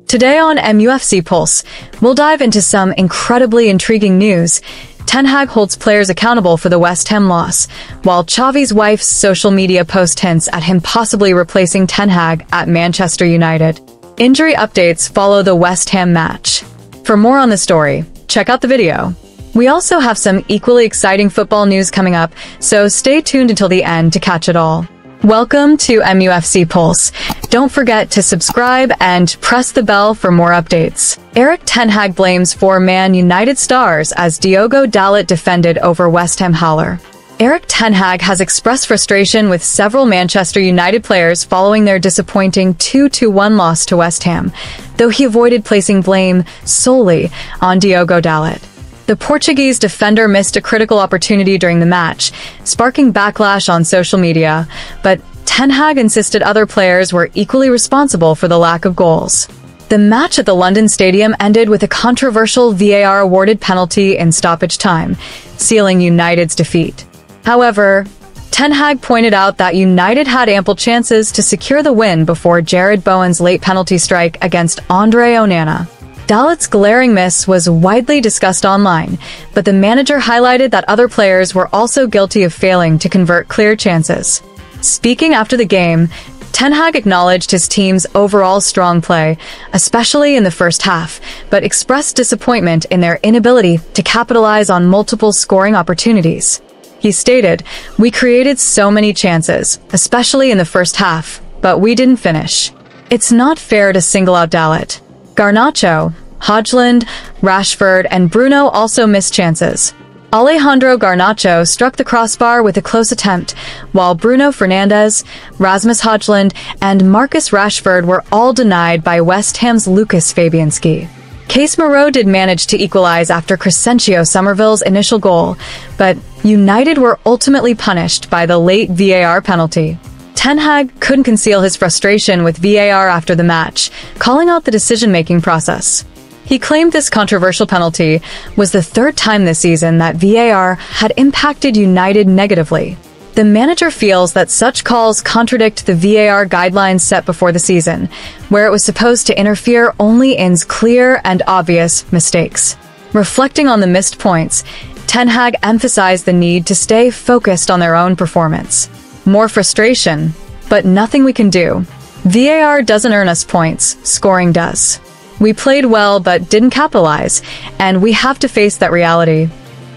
Today on MUFC Pulse, we'll dive into some incredibly intriguing news. Ten Hag holds players accountable for the West Ham loss, while Xavi's wife's social media post hints at him possibly replacing Ten Hag at Manchester United. Injury updates follow the West Ham match. For more on the story, check out the video. We also have some equally exciting football news coming up, so stay tuned until the end to catch it all. Welcome to MUFC Pulse. Don't forget to subscribe and press the bell for more updates. Erik Ten Hag blames four Man United stars as Diogo Dalot defended over West Ham howler. Erik Ten Hag has expressed frustration with several Manchester United players following their disappointing 2-1 loss to West Ham, though he avoided placing blame solely on Diogo Dalot. The Portuguese defender missed a critical opportunity during the match, sparking backlash on social media, but Ten Hag insisted other players were equally responsible for the lack of goals. The match at the London Stadium ended with a controversial VAR-awarded penalty in stoppage time, sealing United's defeat. However, Ten Hag pointed out that United had ample chances to secure the win before Jared Bowen's late penalty strike against Andre Onana. Dalot's glaring miss was widely discussed online, but the manager highlighted that other players were also guilty of failing to convert clear chances. Speaking after the game, Ten Hag acknowledged his team's overall strong play, especially in the first half, but expressed disappointment in their inability to capitalize on multiple scoring opportunities. He stated, "We created so many chances, especially in the first half, but we didn't finish. It's not fair to single out Dalot. Garnacho, Højlund, Rashford, and Bruno also missed chances. Alejandro Garnacho struck the crossbar with a close attempt, while Bruno Fernandes, Rasmus Højlund, and Marcus Rashford were all denied by West Ham's Lucas Fabianski. Casemiro did manage to equalize after Crescencio Somerville's initial goal, but United were ultimately punished by the late VAR penalty." Ten Hag couldn't conceal his frustration with VAR after the match, calling out the decision-making process. He claimed this controversial penalty was the third time this season that VAR had impacted United negatively. The manager feels that such calls contradict the VAR guidelines set before the season, where it was supposed to interfere only in clear and obvious mistakes. Reflecting on the missed points, Ten Hag emphasized the need to stay focused on their own performance. "More frustration, but nothing we can do. VAR doesn't earn us points, scoring does. We played well but didn't capitalize, and we have to face that reality."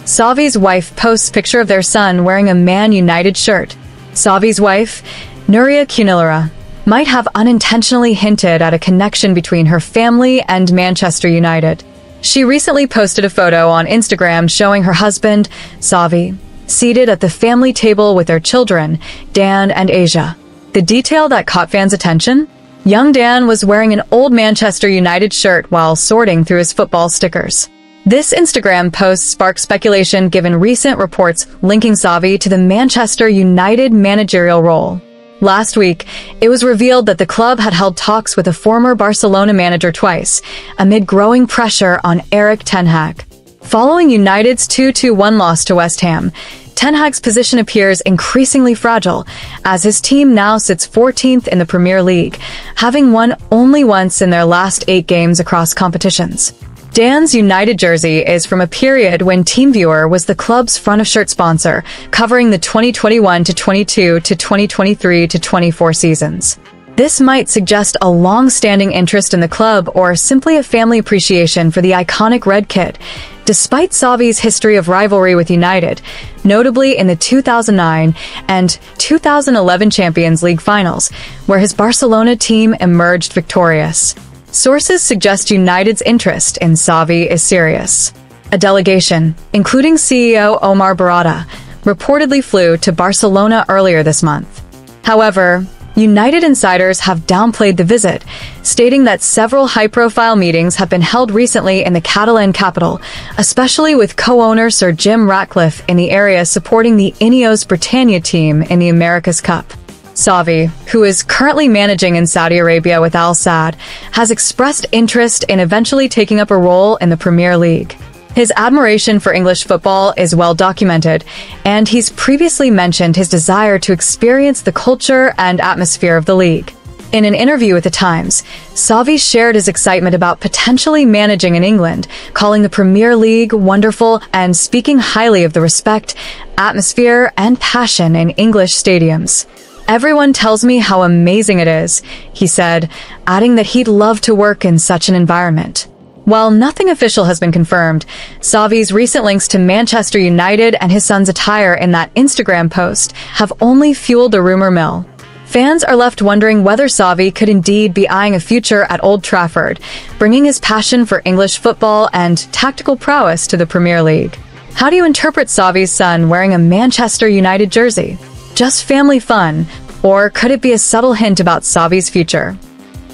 Xavi's wife posts picture of their son wearing a Man United shirt. Xavi's wife, Nuria Cunillara, might have unintentionally hinted at a connection between her family and Manchester United. She recently posted a photo on Instagram showing her husband, Xavi, seated at the family table with their children, Dan and Asia. The detail that caught fans' attention? Young Dan was wearing an old Manchester United shirt while sorting through his football stickers. This Instagram post sparked speculation given recent reports linking Xavi to the Manchester United managerial role. Last week, it was revealed that the club had held talks with a former Barcelona manager twice, amid growing pressure on Erik Ten Hag. Following United's 2-1 loss to West Ham, Ten Hag's position appears increasingly fragile, as his team now sits 14th in the Premier League, having won only once in their last 8 games across competitions. Dan's United jersey is from a period when TeamViewer was the club's front-of-shirt sponsor, covering the 2021-22 to 2023-24 seasons. This might suggest a long-standing interest in the club or simply a family appreciation for the iconic red kit, despite Xavi's history of rivalry with United, notably in the 2009 and 2011 Champions League finals, where his Barcelona team emerged victorious. Sources suggest United's interest in Xavi is serious. A delegation, including CEO Omar Barada, reportedly flew to Barcelona earlier this month. However, United insiders have downplayed the visit, stating that several high-profile meetings have been held recently in the Catalan capital, especially with co-owner Sir Jim Ratcliffe in the area supporting the Ineos Britannia team in the America's Cup. Xavi, who is currently managing in Saudi Arabia with Al Sadd, has expressed interest in eventually taking up a role in the Premier League. His admiration for English football is well documented, and he's previously mentioned his desire to experience the culture and atmosphere of the league. In an interview with The Times, Xavi shared his excitement about potentially managing in England, calling the Premier League wonderful and speaking highly of the respect, atmosphere, and passion in English stadiums. "Everyone tells me how amazing it is," he said, adding that he'd love to work in such an environment. While nothing official has been confirmed, Xavi's recent links to Manchester United and his son's attire in that Instagram post have only fueled a rumor mill. Fans are left wondering whether Xavi could indeed be eyeing a future at Old Trafford, bringing his passion for English football and tactical prowess to the Premier League. How do you interpret Xavi's son wearing a Manchester United jersey? Just family fun, or could it be a subtle hint about Xavi's future?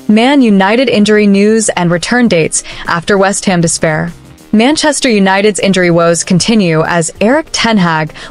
Man United injury news and return dates after West Ham despair. Manchester United's injury woes continue as Erik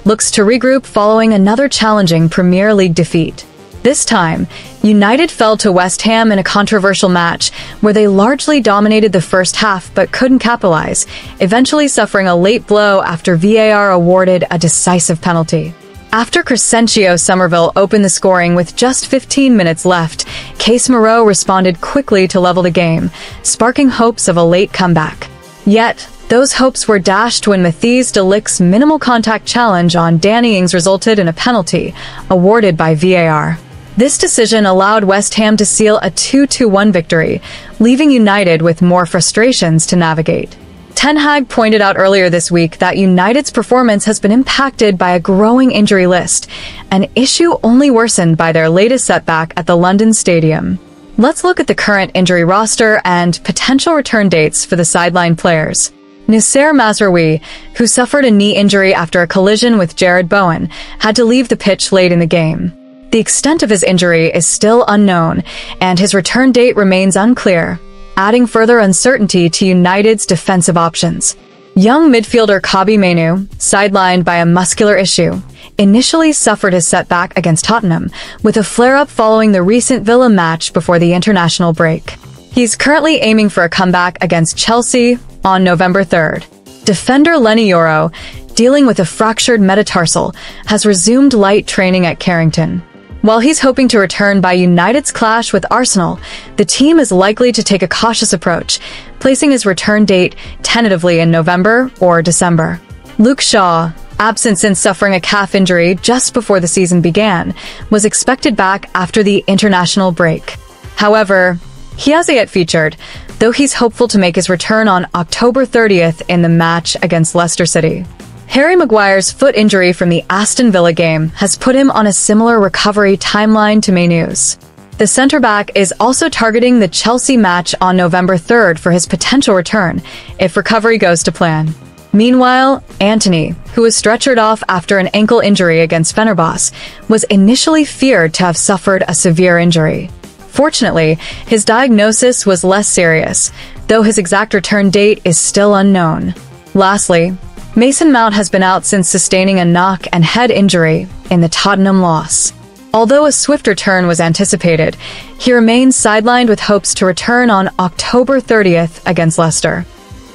looks to regroup following another challenging Premier League defeat. This time, United fell to West Ham in a controversial match where they largely dominated the first half but couldn't capitalize, eventually suffering a late blow after VAR awarded a decisive penalty. After Crescencio Somerville opened the scoring with just 15 minutes left, Case Moreau responded quickly to level the game, sparking hopes of a late comeback. Yet, those hopes were dashed when Matthijs de Ligt's minimal contact challenge on Danny Ings resulted in a penalty, awarded by VAR. This decision allowed West Ham to seal a 2-1 victory, leaving United with more frustrations to navigate. Ten Hag pointed out earlier this week that United's performance has been impacted by a growing injury list, an issue only worsened by their latest setback at the London Stadium. Let's look at the current injury roster and potential return dates for the sideline players. Nasser Mazraoui, who suffered a knee injury after a collision with Jared Bowen, had to leave the pitch late in the game. The extent of his injury is still unknown, and his return date remains unclear, adding further uncertainty to United's defensive options. Young midfielder Kobbie Mainoo, sidelined by a muscular issue, initially suffered his setback against Tottenham, with a flare-up following the recent Villa match before the international break. He's currently aiming for a comeback against Chelsea on November 3rd. Defender Lenny Yoro, dealing with a fractured metatarsal, has resumed light training at Carrington. While he's hoping to return by United's clash with Arsenal, the team is likely to take a cautious approach, placing his return date tentatively in November or December. Luke Shaw, absent since suffering a calf injury just before the season began, was expected back after the international break. However, he hasn't yet featured, though he's hopeful to make his return on October 30th in the match against Leicester City. Harry Maguire's foot injury from the Aston Villa game has put him on a similar recovery timeline to Mainoo's. The centre-back is also targeting the Chelsea match on November 3rd for his potential return, if recovery goes to plan. Meanwhile, Antony, who was stretchered off after an ankle injury against Fenerbahce, was initially feared to have suffered a severe injury. Fortunately, his diagnosis was less serious, though his exact return date is still unknown. Lastly, Mason Mount has been out since sustaining a knock and head injury in the Tottenham loss. Although a swift return was anticipated, he remains sidelined with hopes to return on October 30th against Leicester.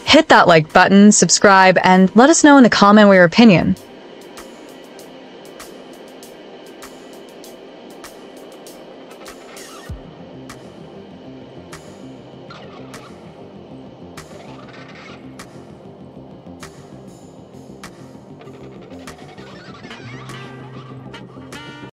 Hit that like button, subscribe, and let us know in the comment your opinion.